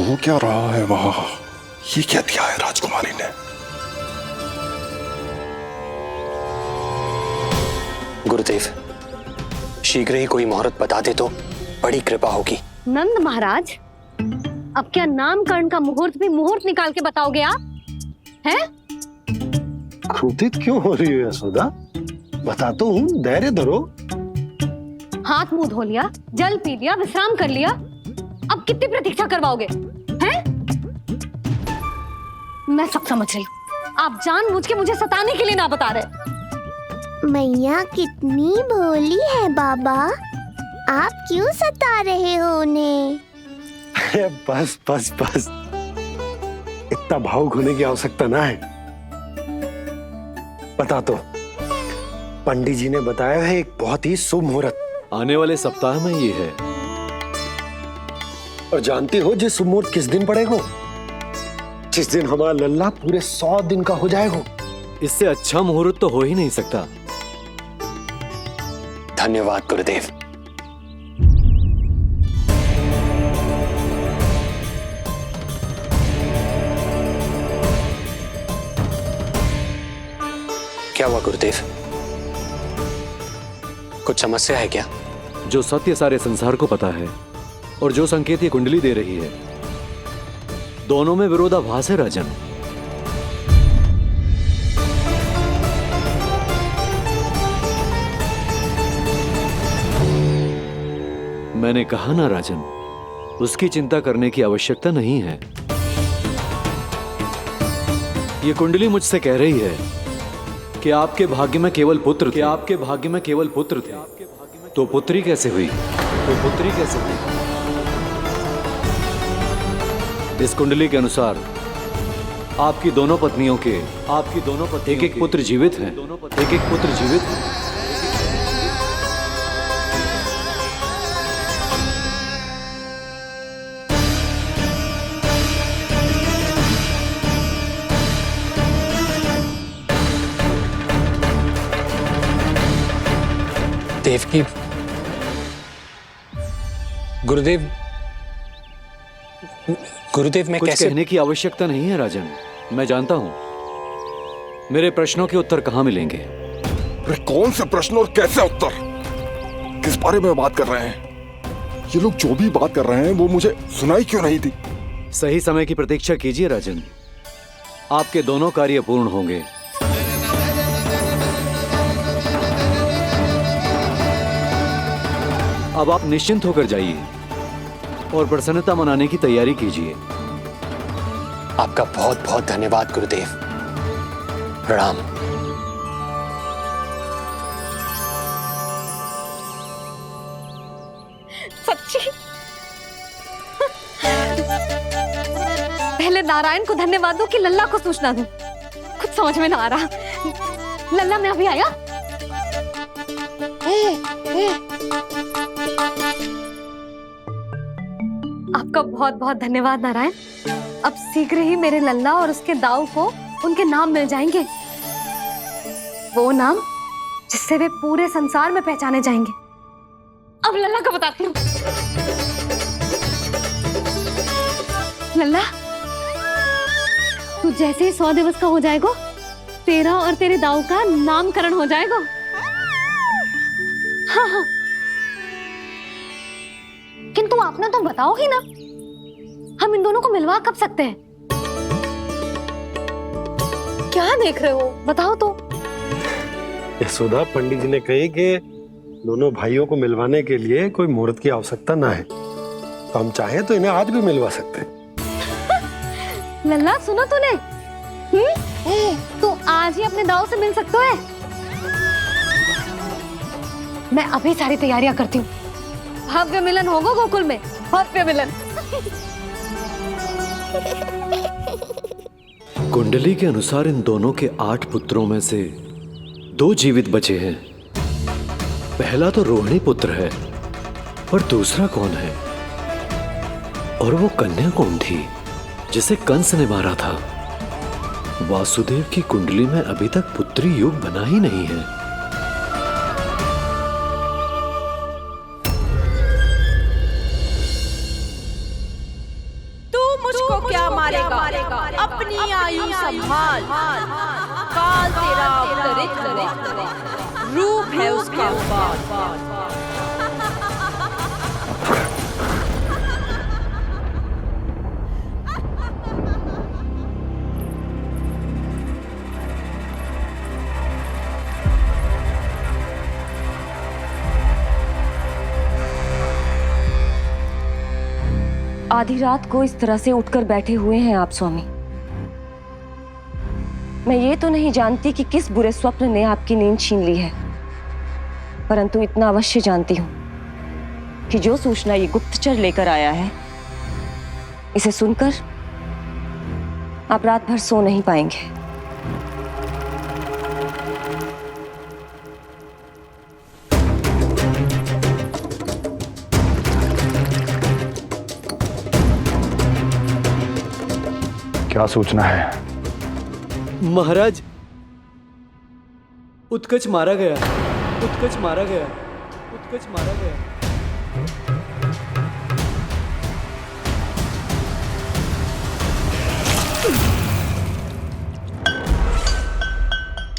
हो क्या रहा है वहां? ये क्या दिया है राजकुमारी ने? गुरुदेव, शीघ्र ही कोई मुहूर्त बता दे तो बड़ी कृपा होगी। नंद महाराज, अब क्या नामकरण का मुहूर्त भी मुहूर्त निकाल के बताओगे आप? हैं? क्रोधित क्यों हो रही हो यशोदा? बताता हूँ, धैर्य धरो। हाथ मुंह धो लिया, जल पी लिया, विश्राम कर लिया, अब कितनी प्रतीक्षा करवाओगे? हैं? मैं सब समझ रही हूँ, आप जानबूझ के मुझे सताने के लिए ना बता रहे। मैया कितनी भोली है बाबा, आप क्यों सता रहे हो उन्हें? बस बस बस, इतना भावुक होने की आवश्यकता ना है। बता तो, पंडित जी ने बताया है एक बहुत ही शुभ मुहूर्त आने वाले सप्ताह में ये है। और जानते हो जिस शुभ मुहूर्त किस दिन पड़ेगा? जिस दिन हमारा लल्ला पूरे 100 दिन का हो जाएगा। इससे अच्छा मुहूर्त तो हो ही नहीं सकता। धन्यवाद गुरुदेव। क्या हुआ गुरुदेव? कुछ समस्या है क्या? जो सत्य सारे संसार को पता है और जो संकेत ये कुंडली दे रही है, दोनों में विरोधाभास है राजन। मैंने कहा ना राजन, उसकी चिंता करने की आवश्यकता नहीं है। ये कुंडली मुझसे कह रही है कि आपके भाग्य में केवल पुत्र थे। आपके भाग्य में केवल पुत्र थे, तो पुत्री कैसे हुई? इस कुंडली के अनुसार आपकी दोनों पत्नियों के एक एक पुत्र जीवित हैं। देवकी, गुरुदेव मैं कुछ कैसे? कहने की आवश्यकता नहीं है राजन, मैं जानता हूं मेरे प्रश्नों के उत्तर कहां मिलेंगे। अरे कौन से प्रश्न और कैसे उत्तर? किस बारे में बात कर रहे हैं? ये लोग जो भी बात कर रहे हैं वो मुझे सुनाई क्यों नहीं थी? सही समय की प्रतीक्षा कीजिए राजन, आपके दोनों कार्य पूर्ण होंगे। अब आप निश्चिंत होकर जाइए और प्रसन्नता मनाने की तैयारी कीजिए। आपका बहुत बहुत धन्यवाद गुरुदेव। प्रणाम। सच्ची? पहले नारायण को धन्यवाद दूं कि लल्ला को सूचना दूं? कुछ समझ में ना आ रहा। लल्ला मैं अभी आया। आपका बहुत बहुत धन्यवाद नारायण। अब शीघ्र ही मेरे लल्ला और उसके दाऊ को उनके नाम मिल जाएंगे, वो नाम जिससे वे पूरे संसार में पहचाने जाएंगे। अब लल्ला को बताती हूँ। लल्ला, तू जैसे ही 100 दिवस का हो जाएगा, तेरा और तेरे दाऊ का नामकरण हो जाएगा। हाँ हाँ, किंतु आप ना तो बताओगी ना, हम इन दोनों को मिलवा कब सकते हैं? क्या देख रहे हो, बताओ तो। यशोदा, पंडित जी ने कही कि दोनों भाइयों को मिलवाने के लिए कोई मुहूर्त की आवश्यकता ना है, तो हम चाहें तो इन्हें आज भी मिलवा सकते हैं। लल्ला सुनो तूने, तू आज ही अपने दाऊ से मिल सकते है। मैं अभी सारी तैयारियां करती हूँ। भव्य मिलन होगा गोकुल में, भव्य मिलन। कुंडली के अनुसार इन दोनों के 8 पुत्रों में से 2 जीवित बचे हैं। पहला तो रोहिणी पुत्र है, और दूसरा कौन है? और वो कन्या कौन थी जिसे कंस ने मारा था? वासुदेव की कुंडली में अभी तक पुत्री योग बना ही नहीं है। तू रूप है उसका। आधी रात को इस तरह से उठकर बैठे हुए हैं आप स्वामी। मैं ये तो नहीं जानती कि किस बुरे स्वप्न ने आपकी नींद छीन ली है, परंतु इतना अवश्य जानती हूं कि जो सूचना ये गुप्तचर लेकर आया है, इसे सुनकर आप रात भर सो नहीं पाएंगे। क्या सूचना है? महाराज, उत्कच मारा गया, उत्कच मारा गया, उत्कच मारा गया।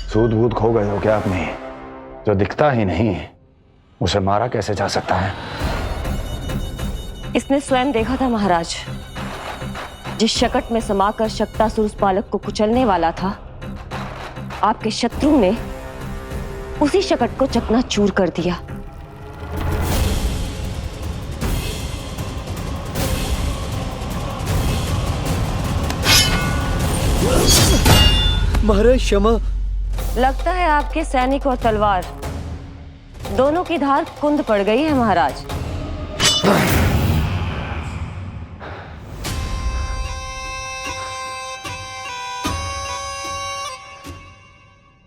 सूद वूद खो गए हो क्या अपनी? जो दिखता ही नहीं उसे मारा कैसे जा सकता है? इसने स्वयं देखा था महाराज। जिस शकट में समाकर शक्तासुर उस बालक को कुचलने वाला था, आपके शत्रु ने उसी शकट को चकनाचूर कर दिया। महाराज क्षमा। लगता है आपके सैनिक और तलवार दोनों की धार कुंद पड़ गई है महाराज।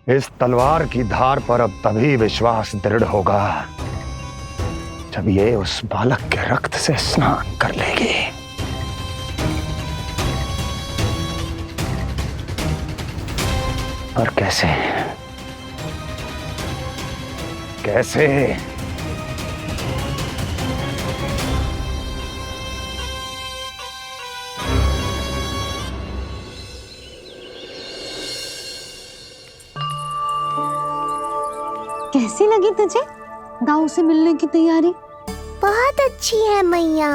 इस तलवार की धार पर अब तभी विश्वास दृढ़ होगा जब ये उस बालक के रक्त से स्नान कर लेगी। और कैसे? कैसे? कैसी लगी तुझे दाऊ से मिलने की तैयारी? बहुत अच्छी है मैया,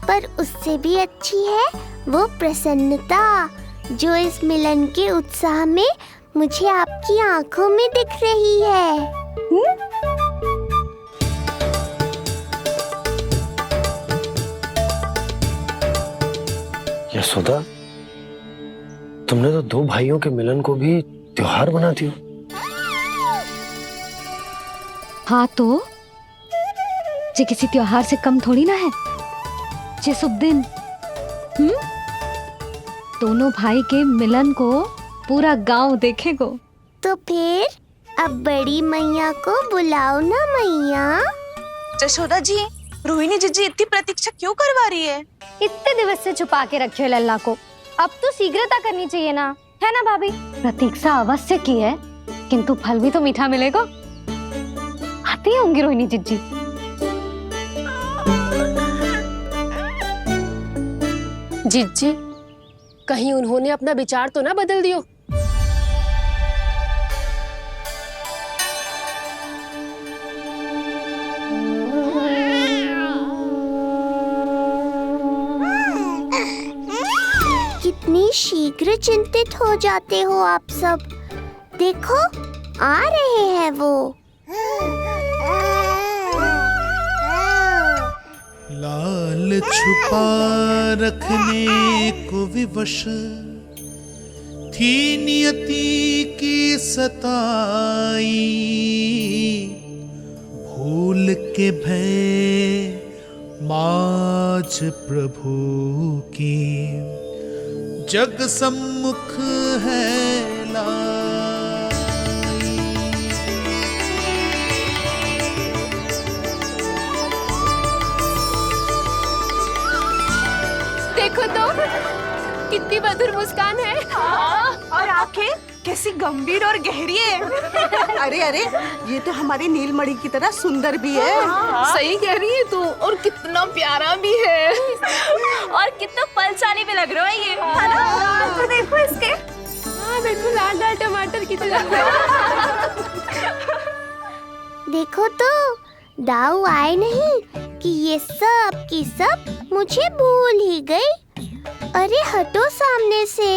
पर उससे भी अच्छी है वो प्रसन्नता जो इस मिलन के उत्साह में मुझे आपकी आंखों में दिख रही है। यशोदा, तुमने तो दो भाइयों के मिलन को भी त्योहार बना दिया। हाँ तो ये किसी त्योहार से कम थोड़ी ना है। ये शुभ दिन दोनों भाई के मिलन को पूरा गांव देखेगो। तो फिर अब बड़ी मैया को बुलाओ ना मैया। यशोदा जी, रोहिणी जीजी इतनी प्रतीक्षा क्यों करवा रही है? इतने दिवस से छुपा के रखे हो लल्ला को, अब तो शीघ्रता करनी चाहिए ना, है ना भाभी? प्रतीक्षा अवश्य की है, किंतु फल भी तो मीठा मिलेगा। आती होंगी रोहिणी जीजी। जीजी, कहीं उन्होंने अपना विचार तो ना बदल दियो? कितनी शीघ्र चिंतित हो जाते हो आप सब। देखो आ रहे हैं वो। लाल छुपा रखने को विवश थी नियति की सताई, भूल के भय माज प्रभु की जग सम्मुख है लाई। देखो तो कितनी मधुर मुस्कान है। और आंखें कैसी गंभीर और गहरी है। अरे अरे, ये तो हमारी नीलमणि की तरह सुंदर भी है। सही कह रही है तू, और कितना प्यारा भी है। और कितना बलशाली भी लग रहा है ये, है ना? तो देखो इसके। हाँ देखो, लाल लाल टमाटर की तरह। देखो तो दाऊ आए नहीं कि ये सब की सब मुझे भूल ही गई। अरे हटो सामने से,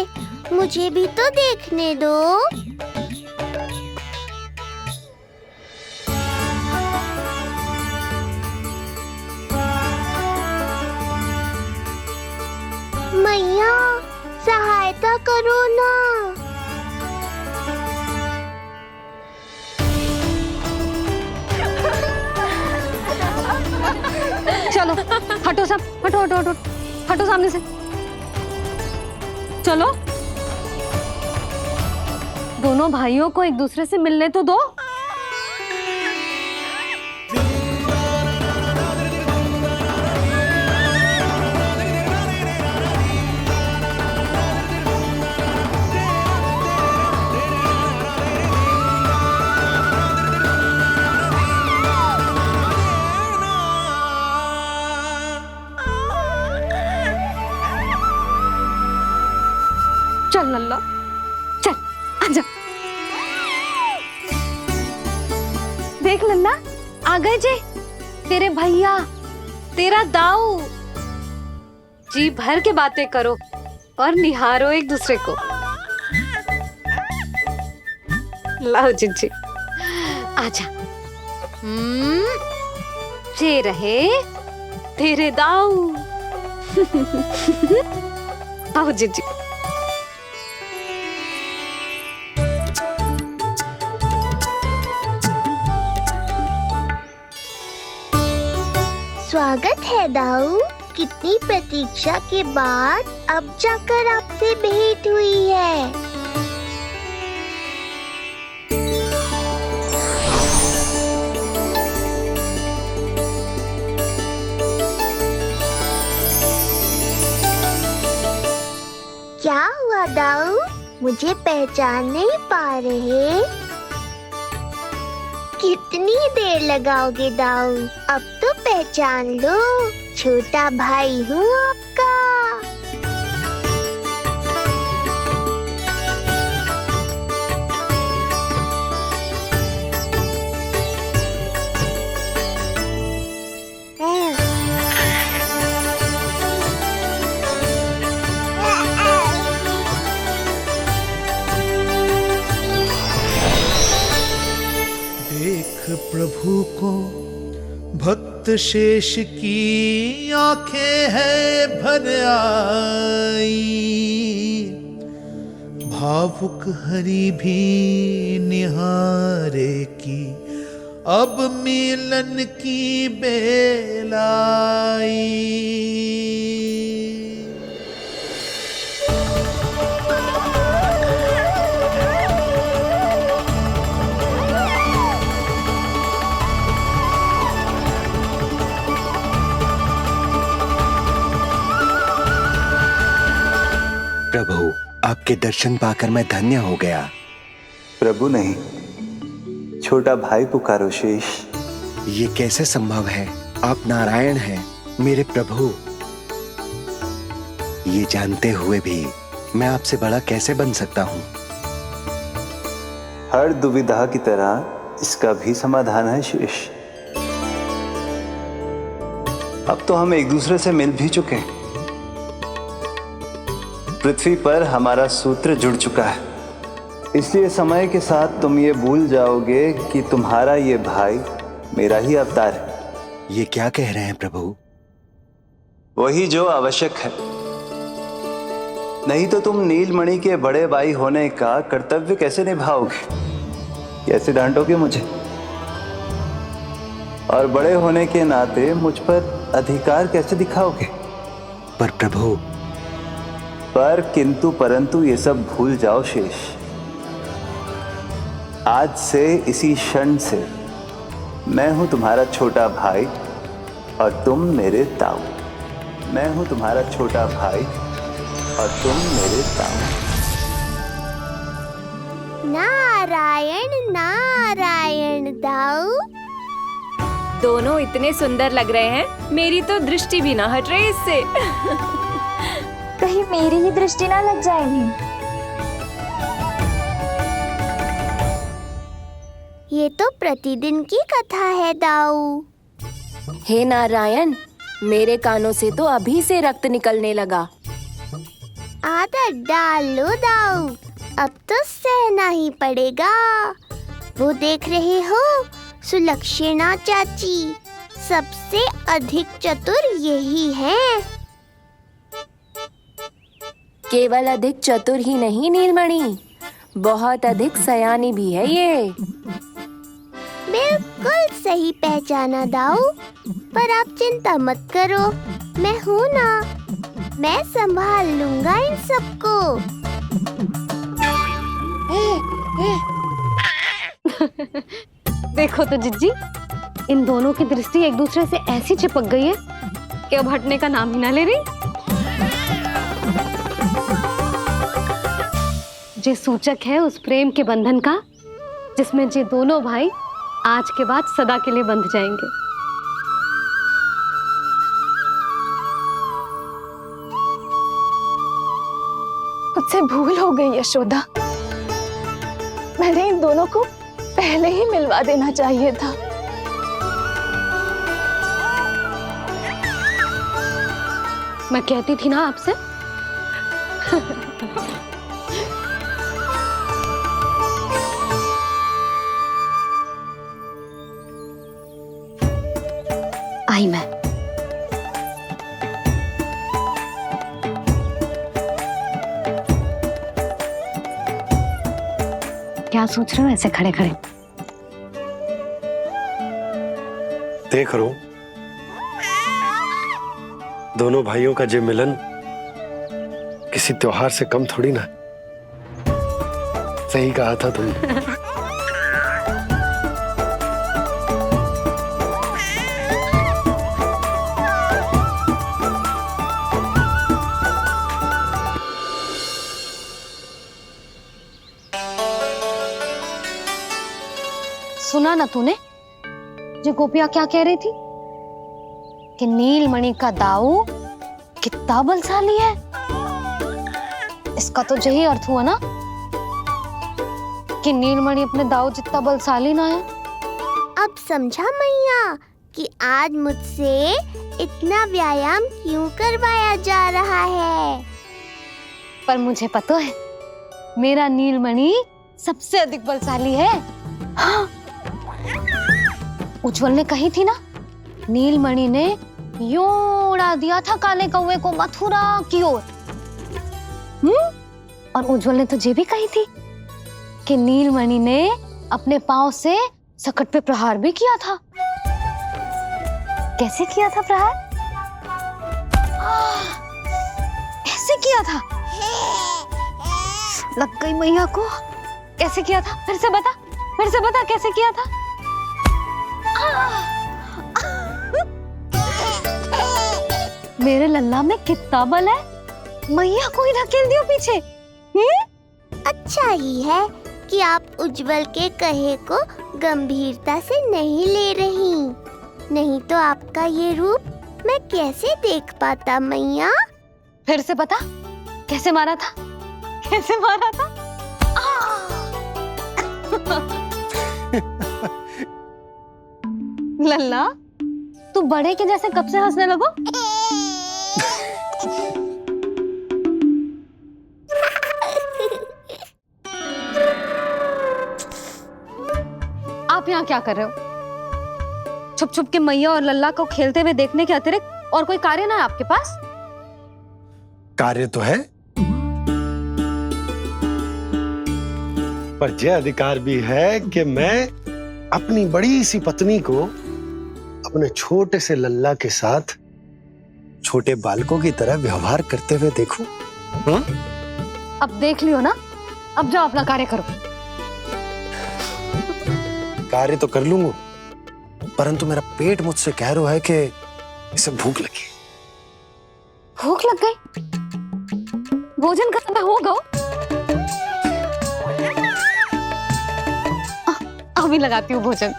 मुझे भी तो देखने दो। मैया सहायता करो ना। चलो हटो सब, हटो हटो हटो, हटो सामने से। चलो दोनों भाइयों को एक दूसरे से मिलने तो दो। चल लल्ला, चल आजा। देख लल्ला, आ गए जे तेरे भैया, तेरा दाऊ। जी भर के बातें करो और निहारो एक दूसरे को। लाओ जिज्जी, आजा। जे रहे तेरे दाऊ। आओ जिज्जी। स्वागत है दाऊ। कितनी प्रतीक्षा के बाद अब जाकर आपसे भेंट हुई है। क्या हुआ दाऊ, मुझे पहचान नहीं पा रहे? कितनी देर लगाओगे दाऊ? अब तो पहचान लो, छोटा भाई हूँ आपका। प्रभु को भक्त शेष की आंखें है भर आई, भावुक हरि भी निहारे की अब मिलन की बेल आई। प्रभु, आपके दर्शन पाकर मैं धन्य हो गया। प्रभु नहीं, छोटा भाई पुकारो शेष। ये कैसे संभव है? आप नारायण हैं, मेरे प्रभु। ये जानते हुए भी मैं आपसे बड़ा कैसे बन सकता हूँ? हर दुविधा की तरह इसका भी समाधान है शेष। अब तो हम एक दूसरे से मिल भी चुके हैं। पृथ्वी पर हमारा सूत्र जुड़ चुका है, इसलिए समय के साथ तुम ये भूल जाओगे कि तुम्हारा ये भाई मेरा ही अवतार है। ये क्या कह रहे हैं प्रभु? वही जो आवश्यक है, नहीं तो तुम नीलमणि के बड़े भाई होने का कर्तव्य कैसे निभाओगे? कैसे डांटोगे मुझे? और बड़े होने के नाते मुझ पर अधिकार कैसे दिखाओगे? पर प्रभु, पर किंतु परंतु ये सब भूल जाओ शेष। आज से इसी क्षण से मैं हूं तुम्हारा छोटा भाई और तुम मेरे ताऊ। मैं हूं तुम्हारा छोटा भाई और तुम मेरे ताऊ। नारायण नारायण दाऊ। दोनों इतने सुंदर लग रहे हैं, मेरी तो दृष्टि भी ना हट रही इससे। कहीं मेरी ही दृष्टि ना लग जाएगी। ये तो प्रतिदिन की कथा है दाऊ। हे नारायण, मेरे कानों से तो अभी से रक्त निकलने लगा। आदत डाल लो दाऊ, अब तो सहना ही पड़ेगा। वो देख रहे हो, सुलक्षणा चाची सबसे अधिक चतुर यही हैं। केवल अधिक चतुर ही नहीं नीलमणि, बहुत अधिक सयानी भी है ये। बिल्कुल सही पहचाना दाऊ, पर आप चिंता मत करो, मैं हूँ ना, मैं संभाल लूंगा इन सबको। देखो तो जिज्जी, इन दोनों की दृष्टि एक दूसरे से ऐसी चिपक गई है कि अब हटने का नाम ही ना ले रही। ये सूचक है उस प्रेम के बंधन का जिसमें ये दोनों भाई आज के बाद सदा के लिए बंध जाएंगे। मुझसे भूल हो गई यशोदा, मैंने इन दोनों को पहले ही मिलवा देना चाहिए था। मैं कहती थी ना आपसे। आई मैं। क्या सोच रहे हो ऐसे खड़े खड़े? देख रहा हूं दोनों भाइयों का ये मिलन किसी त्योहार से कम थोड़ी ना। सही कहा था तुमने। सुना ना तूने जो गोपिया क्या कह रही थी कि नीलमणि का दाऊ कितना बलशाली है। इसका तो यही अर्थ हुआ ना कि नीलमणि अपने दाऊ जितना बलशाली ना है। अब समझा मैया कि आज मुझसे इतना व्यायाम क्यों करवाया जा रहा है। पर मुझे पता है मेरा नीलमणि सबसे अधिक बलशाली है। हाँ। उज्जवल ने कही थी ना, नीलमणि ने यूं उड़ा दिया था काले कौवे को मथुरा की ओर। और उज्जवल ने तो ये भी कही थी कि नीलमणि ने अपने पांव से सकट पे प्रहार भी किया था। कैसे किया था प्रहार? ऐसे किया था। लग गई मैया को। कैसे किया था? फिर से बता कैसे किया था? मेरे लल्ला में कितना बल है, मैया को ही ढकेल दियो पीछे। अच्छा ही है कि आप उज्जवल के कहे को गंभीरता से नहीं ले रही, नहीं तो आपका ये रूप मैं कैसे देख पाता मैया। फिर से बता कैसे मारा था? लल्ला तू बड़े के जैसे कब से हंसने लगो? आप यहाँ क्या कर रहे हो? छुप छुप के मैया और लल्ला को खेलते हुए देखने के अतिरिक्त और कोई कार्य ना है आपके पास? कार्य तो है, पर यह अधिकार भी है कि मैं अपनी बड़ी सी पत्नी को अपने छोटे से लल्ला के साथ छोटे बालकों की तरह व्यवहार करते हुए देखूं। हाँ? अब देख लियो ना, अब जाओ अपना कार्य करो। कार्य तो कर लूंगा, परंतु मेरा पेट मुझसे कह रहा है कि इसे भूख लगी। भूख लग गई? भोजन का समय होगा। अभी लगाती हूँ भोजन।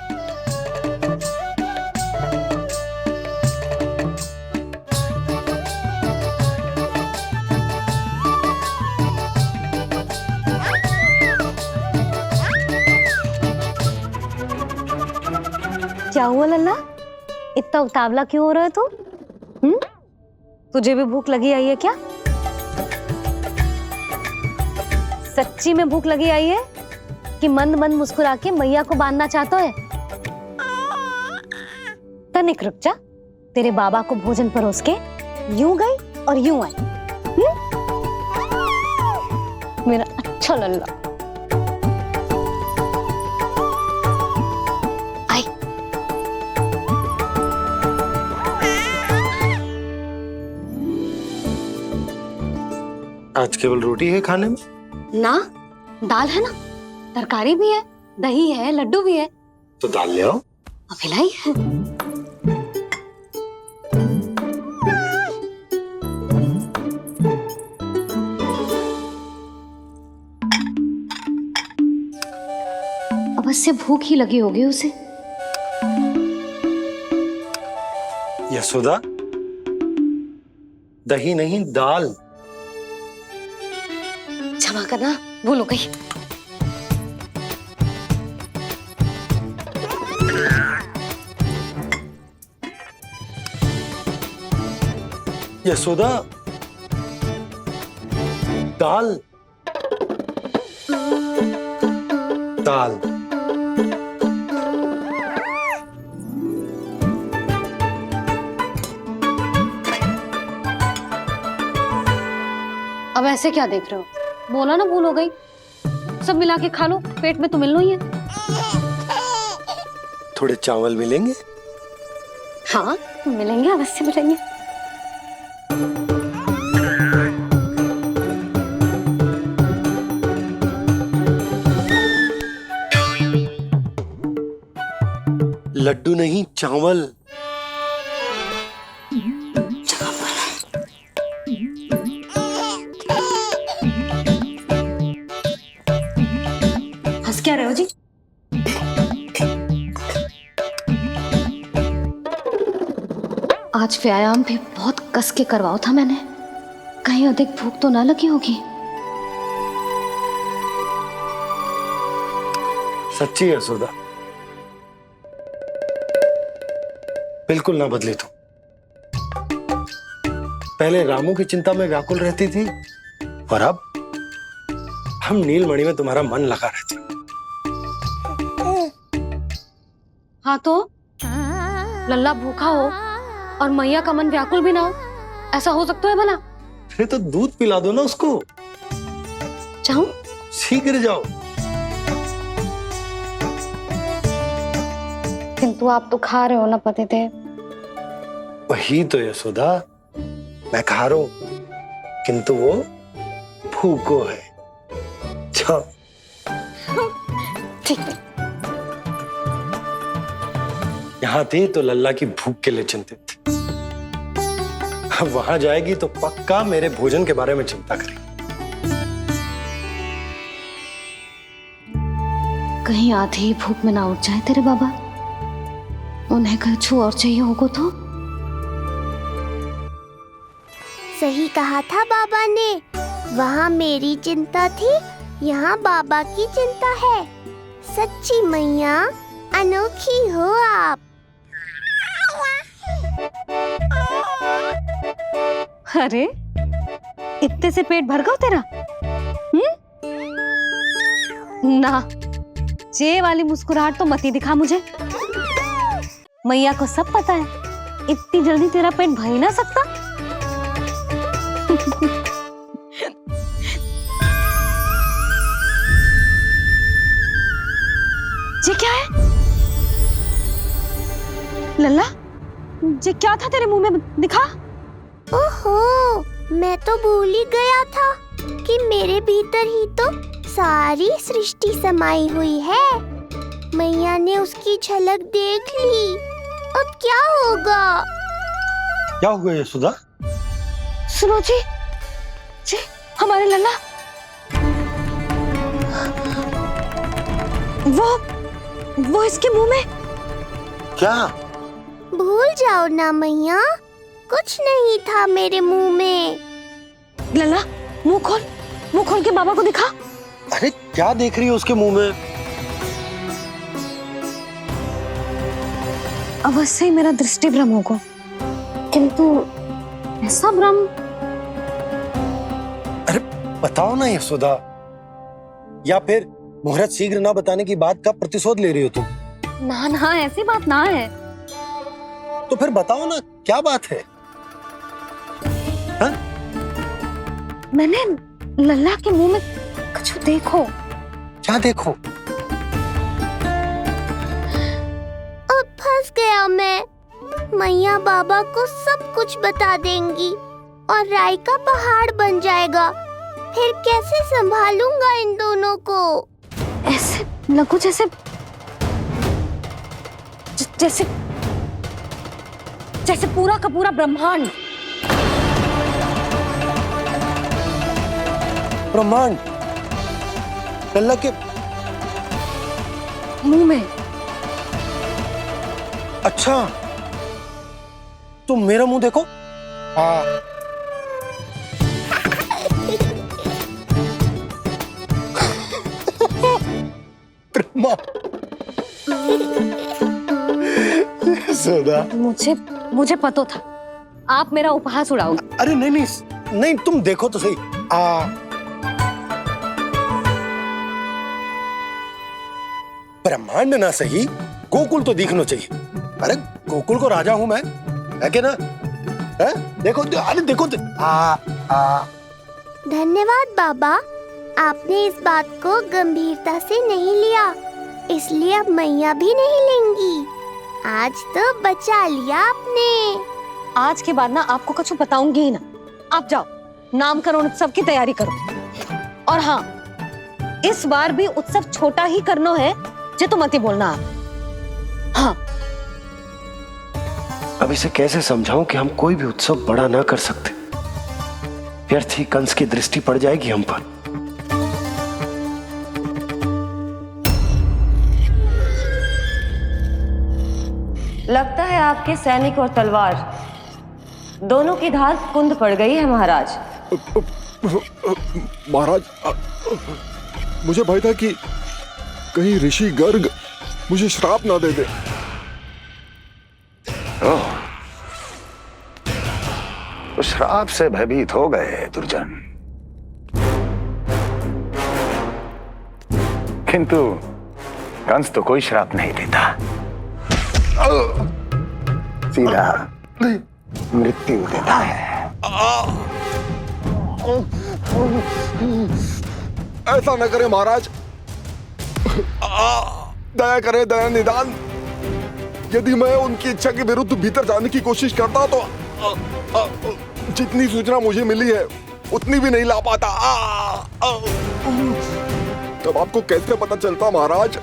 क्या हुआ लल्ला, इतना उतावला क्यों हो रहा है तू? तुझे भी भूख लगी आई है क्या? सच्ची में भूख लगी आई है कि मंद मंद मुस्कुरा के मैया को बांधना चाहता है? तनिक रुक जा, तेरे बाबा को भोजन परोस के यूं गई और यूं आई। मेरा अच्छा लल्ला। आई। आज केवल रोटी है खाने में? ना, दाल है ना, तरकारी भी है, दही है, लड्डू भी है। तो दाल ले आओ। अभी लाई है। अवश्य भूख ही लगी होगी उसे। यशोदा, दही नहीं दाल। क्षमा करना, भूल हो गई। यशोदा, दाल दाल। अब ऐसे क्या देख रहे हो? बोला ना भूल हो गई। सब मिला के खा लो, पेट में तो मिलना ही है। थोड़े चावल मिलेंगे? हाँ मिलेंगे, अवश्य मिलेंगे। लड्डू नहीं, चावल। हंस क्या रहे हो जी? आज व्यायाम भी बहुत कस के करवाओ था मैंने, कहीं अधिक भूख तो ना लगी होगी। सच्ची है सुधा, बिल्कुल ना बदली तू। पहले रामू की चिंता में व्याकुल रहती थी और अब हम नीलमणि में तुम्हारा मन लगा रहता। हाँ तो लल्ला भूखा हो और मैया का मन व्याकुल भी ना हो, ऐसा हो सकता है भला? अरे तो दूध पिला दो ना उसको। जाऊं? शीघ्र जाओ। किंतु आप तो खा रहे हो ना पतिदेव। वही तो यशोदा, मैं खा रहा हूं किंतु वो भूखो है। जाओ। ठीक है। यहाँ थी तो लल्ला की भूख के लिए चिंतित थी, अब वहां जाएगी तो पक्का मेरे भोजन के बारे में चिंता करेगी। कहीं आधी ही भूख में ना उठ जाए तेरे बाबा, उन्हें कुछ और चाहिए होगा तो? सही कहा था बाबा ने, वहाँ मेरी चिंता थी, यहाँ बाबा की चिंता है। सच्ची मैया, अनोखी हो आप। अरे इतने से पेट भर गया तेरा? ना, ये वाली मुस्कुराहट तो मत ही दिखा मुझे। मैया को सब पता है, इतनी जल्दी तेरा पेट भर ही ना सकता। ये क्या है लल्ला? ये क्या था तेरे मुंह में, दिखा। ओहो, मैं तो भूल ही गया था कि मेरे भीतर ही तो सारी सृष्टि समाई हुई है। मैया ने उसकी झलक देख ली, अब क्या होगा? क्या हुआ यशोदा? सुनो जी, हमारे लल्ला वो इसके मुंह में। क्या? भूल जाओ ना मैया, कुछ नहीं था मेरे मुंह में। लल्ला मुंह खोल के बाबा को दिखा। अरे क्या देख रही है उसके मुंह में? अवश्य ही मेरा दृष्टि भ्रम होगा, किंतु ऐसा भ्रम। अरे बताओ ना यशोदा, या फिर मुहूर्त शीघ्र ना बताने की बात का प्रतिशोध ले रही हो तुम? ना ना, ऐसी बात ना है। तो फिर बताओ ना क्या बात है? हा? मैंने लल्ला के मुंह में कुछ देखो। क्या देखो? अब फंस गया मैं। मैया बाबा को सब कुछ बता देंगी और राय का पहाड़ बन जाएगा। फिर कैसे संभालूंगा इन दोनों को? ऐसे लगो जैसे जैसे जैसे पूरा का पूरा ब्रह्मांड। ब्रह्मांड लल्ला के मुंह में। अच्छा, तुम मेरा मुंह देखो। हाँ। ब्रह्मा। सोदा, मुझे पता था आप मेरा उपहास उड़ाओगे। अरे नहीं नहीं नहीं, तुम देखो तो सही। ब्रह्मांड ना सही, गोकुल तो दिखना चाहिए। अरे गोकुल को राजा हूं मैं, है कि ना? है? देखो, अरे देखो। धन्यवाद बाबा, आपने इस बात को गंभीरता से नहीं लिया, इसलिए अब मैया भी नहीं लेंगी। आज तो बचा लिया आपने। आज के बाद ना आपको कुछ बताऊंगी ही ना। आप जाओ, नामकरण उत्सव की तैयारी करो। और हाँ, इस बार भी उत्सव छोटा ही करना है, जे तो मत ही बोलना आप। हाँ। अब इसे कैसे समझाऊं कि हम कोई भी उत्सव बड़ा ना कर सकते? व्यर्थ ही कंस की दृष्टि पड़ जाएगी हम पर। लगता है आपके सैनिक और तलवार दोनों की धार कुंद पड़ गई है महाराज। महाराज, मुझे भय था कि कहीं ऋषि गर्ग मुझे श्राप ना दे दे। तो श्राप से भयभीत हो गए दुर्जन, किंतु कंस तो कोई श्राप नहीं देता, सीधा मृत्यु देता है। ऐसा न करे महाराज, दया करे, दया निदान। यदि मैं उनकी इच्छा के विरुद्ध भीतर जाने की कोशिश करता तो जितनी सूचना मुझे मिली है उतनी भी नहीं ला पाता। तब आपको कैसे पता चलता महाराज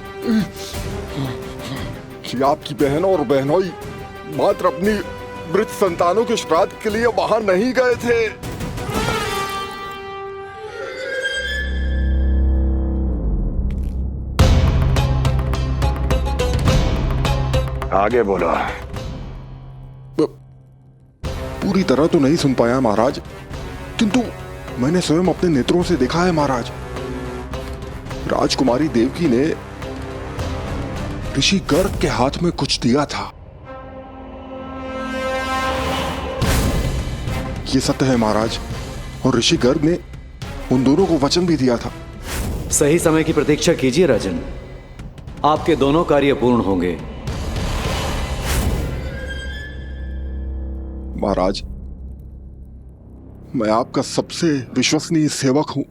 कि आपकी बहन और बहनोई मात्र अपनी मृत संतानों के श्राद्ध के लिए वहां नहीं गए थे? आगे बोलो। पूरी तरह तो नहीं सुन पाया महाराज, किंतु मैंने स्वयं अपने नेत्रों से देखा है महाराज। राजकुमारी देवकी ने ऋषि गर्ग के हाथ में कुछ दिया था। ये सत्य है महाराज, और ऋषि गर्ग ने उन दोनों को वचन भी दिया था। सही समय की प्रतीक्षा कीजिए राजन, आपके दोनों कार्य पूर्ण होंगे। महाराज, मैं आपका सबसे विश्वसनीय सेवक हूं।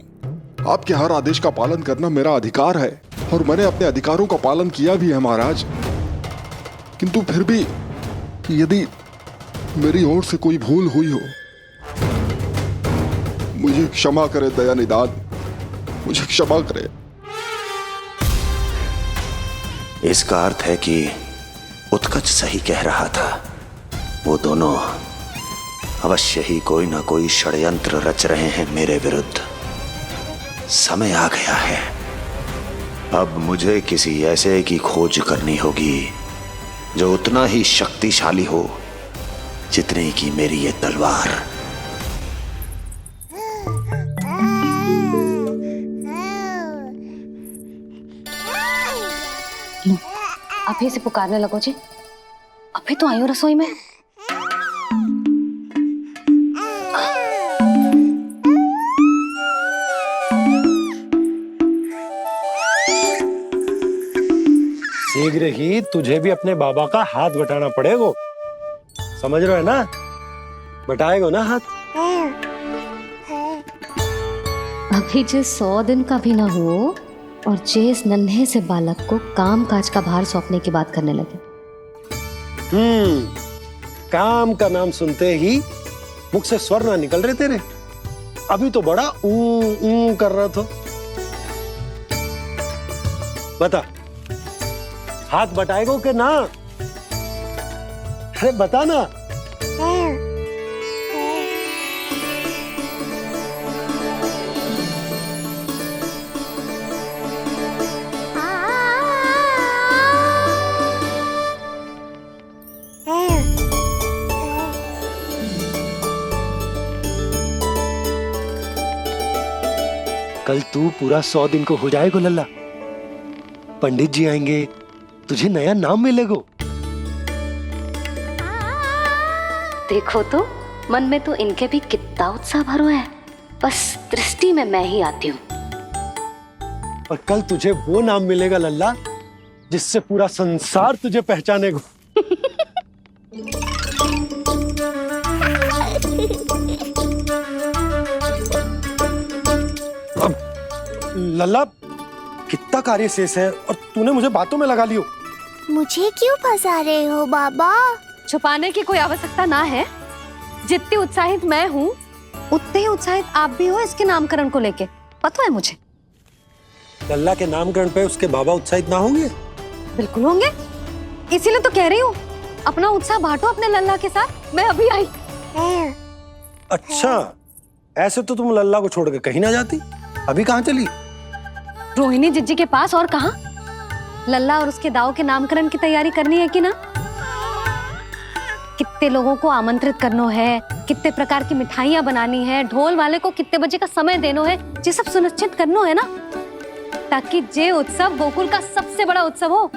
आपके हर आदेश का पालन करना मेरा अधिकार है, और मैंने अपने अधिकारों का पालन किया भी है महाराज। किंतु फिर भी यदि मेरी ओर से कोई भूल हुई हो, मुझे क्षमा करे दया निदान, मुझे क्षमा करे। इसका अर्थ है कि उत्कच सही कह रहा था। वो दोनों अवश्य ही कोई ना कोई षड्यंत्र रच रहे हैं मेरे विरुद्ध। समय आ गया है, अब मुझे किसी ऐसे की खोज करनी होगी जो उतना ही शक्तिशाली हो जितनी की मेरी ये तलवार। आप ही से पुकारने लगो जी। अभी तो आई हूँ रसोई में। शीघ्र ही तुझे भी अपने बाबा का हाथ बटाना पड़ेगा, समझ रहे हो ना? बटाएगा ना हाथ? अभी जे 100 दिन का भी ना हो और जे इस नन्हे से बालक को काम काज का भार सौंपने की बात करने लगे। काम का नाम सुनते ही मुख से स्वर ना निकल रहे तेरे। अभी तो बड़ा ऊ कर रहा था। बता, हाथ बटाएगो के ना? अरे बता ना। कल तू पूरा 100 दिन को हो जाएगा लल्ला। पंडित जी आएंगे, तुझे नया नाम मिलेगा। देखो तो मन में तो इनके भी कितना उत्साह भरो है, बस दृष्टि में मैं ही आती हूँ। और कल तुझे वो नाम मिलेगा लल्ला जिससे पूरा संसार तुझे पहचानेगा। अब लल्ला, कितना कार्य शेष है और तूने मुझे बातों में लगा लियो। मुझे क्यों फंसा रहे हो बाबा? छुपाने की कोई आवश्यकता ना है। जितनी उत्साहित मैं हूँ उतने ही उत्साहित आप भी हो इसके नामकरण को लेके, पता है मुझे। लल्ला के नामकरण पे उसके बाबा उत्साहित ना होंगे? बिल्कुल होंगे, इसीलिए तो कह रही हूँ अपना उत्साह बांटो अपने लल्ला के साथ। मैं अभी आई। अच्छा, ऐसे तो तुम लल्ला को छोड़ के कहीं ना जाती। अभी कहाँ चली? रोहिणी जिज्जी के पास, और कहाँ। लल्ला और उसके दाऊ के नामकरण की तैयारी करनी है कि ना? कितने लोगों को आमंत्रित करना है, कितने प्रकार की मिठाइयां बनानी है, ढोल वाले को कितने बजे का समय देना है, ये सब सुनिश्चित करना है ना, ताकि ये उत्सव गोकुल का सबसे बड़ा उत्सव हो।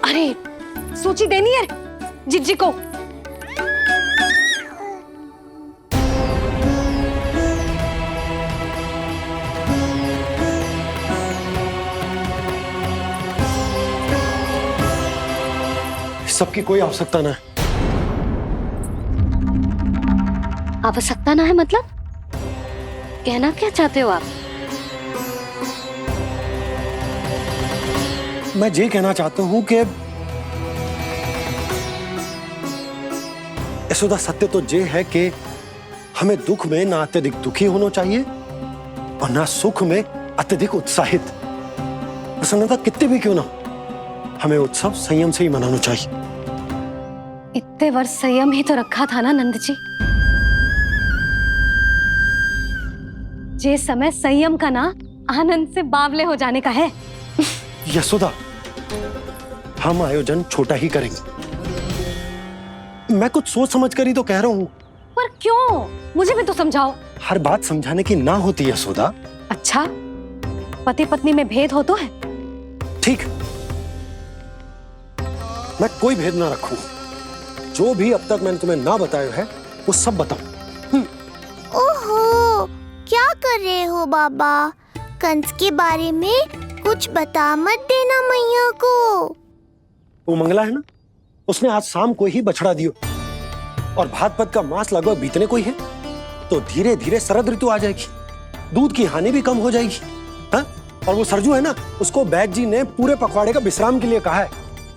अरे सूची देनी है जिज्जी को। सबकी कोई आवश्यकता ना है। आवश्यकता ना है मतलब? कहना क्या चाहते हो आप? मैं ये कहना चाहता हूं कि यशोदा, सत्य तो ये है कि हमें दुख में ना अत्यधिक दुखी होना चाहिए और ना सुख में अत्यधिक उत्साहित। प्रसन्नता कितनी भी क्यों ना, हमें उत्सव संयम से ही मनाना चाहिए। इतने वर्ष संयम ही तो रखा था ना नंद जी। ये समय संयम का ना आनंद से बावले हो जाने का है। यशोदा, हम आयोजन छोटा ही करेंगे। मैं कुछ सोच समझ कर ही तो कह रहा हूं। पर क्यों? मुझे भी तो समझाओ। हर बात समझाने की ना होती यशोदा। अच्छा, पति पत्नी में भेद हो तो है? ठीक, मैं कोई भेद ना रखूं। जो भी अब तक मैंने तुम्हें ना बताया है वो सब बताऊं। ओहो, क्या कर रहे हो बाबा? कंस के बारे में कुछ बता मत देना मैया को। वो मंगला है ना, उसने आज शाम को ही बछड़ा दियो और भाद्रपद का मास लगभग बीतने को ही है, तो धीरे धीरे शरद ऋतु आ जाएगी, दूध की हानि भी कम हो जाएगी। हाँ? और वो सरजू है ना, उसको बैद जी ने पूरे पखवाड़े का विश्राम के लिए कहा है।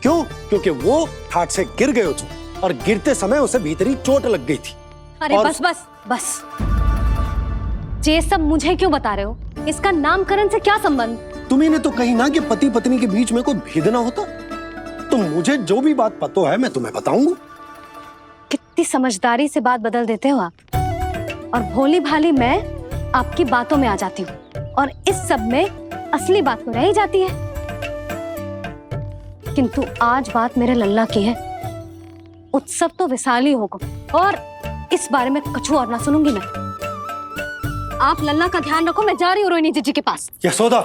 क्यों? क्योंकि वो ठाट से गिर गए थे और गिरते समय उसे भीतरी चोट लग गई थी। अरे बस बस बस, ये सब मुझे क्यों बता रहे हो? इसका नामकरण से क्या संबंध? तुम्ही ने तो कही ना कि पति पत्नी के बीच में कोई भेद ना होता। तो मुझे जो भी बात पता है मैं तुम्हें बताऊंगा। कितनी समझदारी से बात बदल देते हो आप, और भोली भाली मैं आपकी बातों में आ जाती हूँ और इस सब में असली बात तो रह ही जाती है। किंतु आज बात मेरे लल्ला की है। उत्सव तो विशाल ही होगा और इस बारे में कछु और ना सुनूंगी मैं। आप लल्ला का ध्यान रखो, मैं जा रही हूँ रोहिणी जीजी के पास। यशोदा,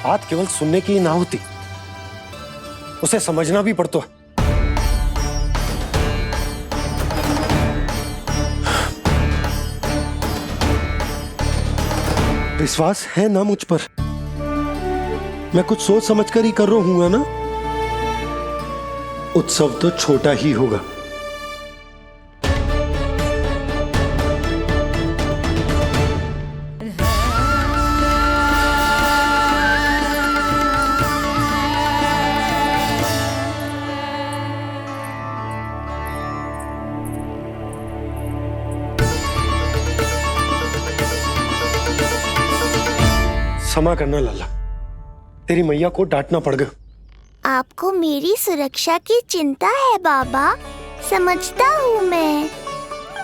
बात केवल सुनने की ही ना होती, उसे समझना भी पड़ता है। विश्वास है ना मुझ पर? मैं कुछ सोच समझ कर ही कर रहा हूं ना। उत्सव तो छोटा ही होगा। क्षमा करना लल्ला, तेरी मैया को डांटना पड़ गया। आपको मेरी सुरक्षा की चिंता है बाबा, समझता हूँ मैं,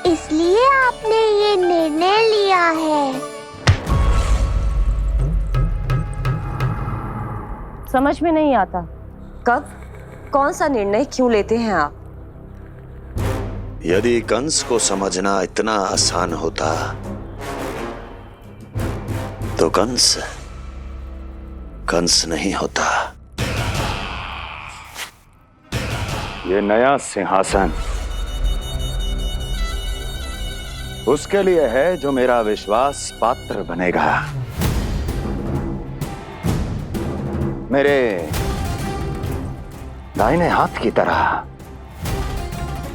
इसलिए आपने ये निर्णय लिया है। समझ में नहीं आता, कब कौन सा निर्णय क्यों लेते हैं आप? यदि कंस को समझना इतना आसान होता तो कंस नहीं होता। ये नया सिंहासन उसके लिए है जो मेरा विश्वास पात्र बनेगा। मेरे दाहिने हाथ की तरह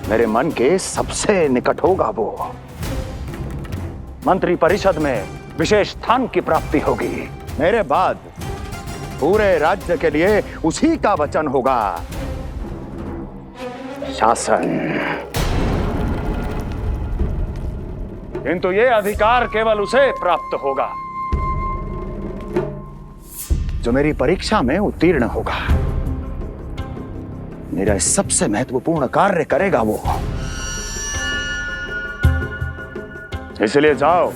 मेरे मन के सबसे निकट होगा वो। मंत्री परिषद में विशेष स्थान की प्राप्ति होगी। मेरे बाद पूरे राज्य के लिए उसी का वचन होगा। शासन, किंतु ये अधिकार केवल उसे प्राप्त होगा जो मेरी परीक्षा में उत्तीर्ण होगा। मेरा सबसे महत्वपूर्ण कार्य करेगा वो। इसलिए जाओ,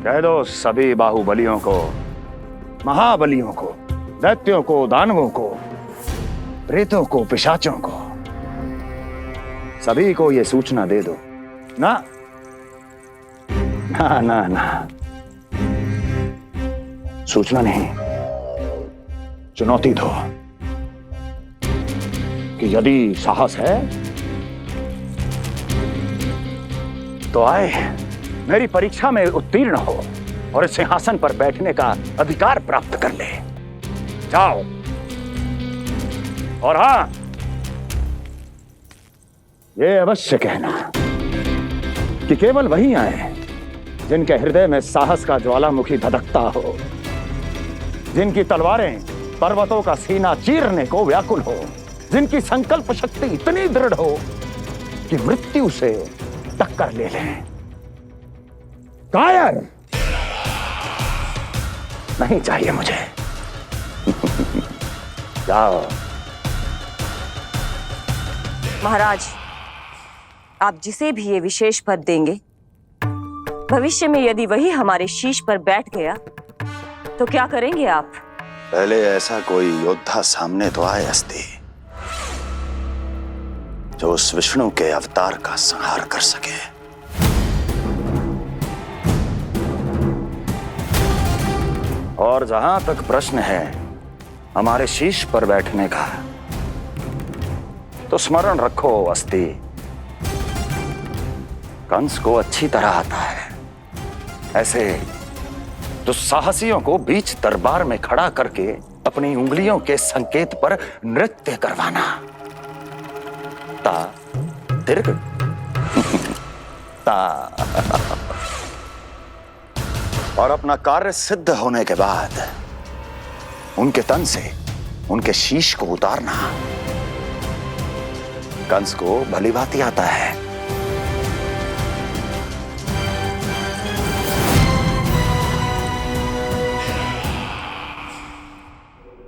कह दो सभी बाहुबलियों को, महाबलियों को, दैत्यों को, दानवों को, प्रेतों को, पिशाचों को, सभी को यह सूचना दे दो ना ना ना ना, सूचना नहीं, चुनौती दो कि यदि साहस है तो आए, मेरी परीक्षा में उत्तीर्ण हो और इस सिंहासन पर बैठने का अधिकार प्राप्त कर ले। जाओ। और हां, ये अवश्य कहना कि केवल वही आए जिनके हृदय में साहस का ज्वालामुखी धधकता हो, जिनकी तलवारें पर्वतों का सीना चीरने को व्याकुल हो, जिनकी संकल्प शक्ति इतनी दृढ़ हो कि मृत्यु से टक्कर ले लें। कायर नहीं चाहिए मुझे। जाओ। महाराज, आप जिसे भी ये विशेष पद देंगे, भविष्य में यदि वही हमारे शीश पर बैठ गया तो क्या करेंगे आप? पहले ऐसा कोई योद्धा सामने तो आए अस्ति, जो उस विष्णु के अवतार का संहार कर सके। और जहां तक प्रश्न है हमारे शीश पर बैठने का, तो स्मरण रखो अस्ति, कंस को अच्छी तरह आता है ऐसे दुस्साहसियों को बीच दरबार में खड़ा करके अपनी उंगलियों के संकेत पर नृत्य करवाना। ता दीर्घ ता और अपना कार्य सिद्ध होने के बाद उनके तन से उनके शीश को उतारना। कंस को भली भांति आता है।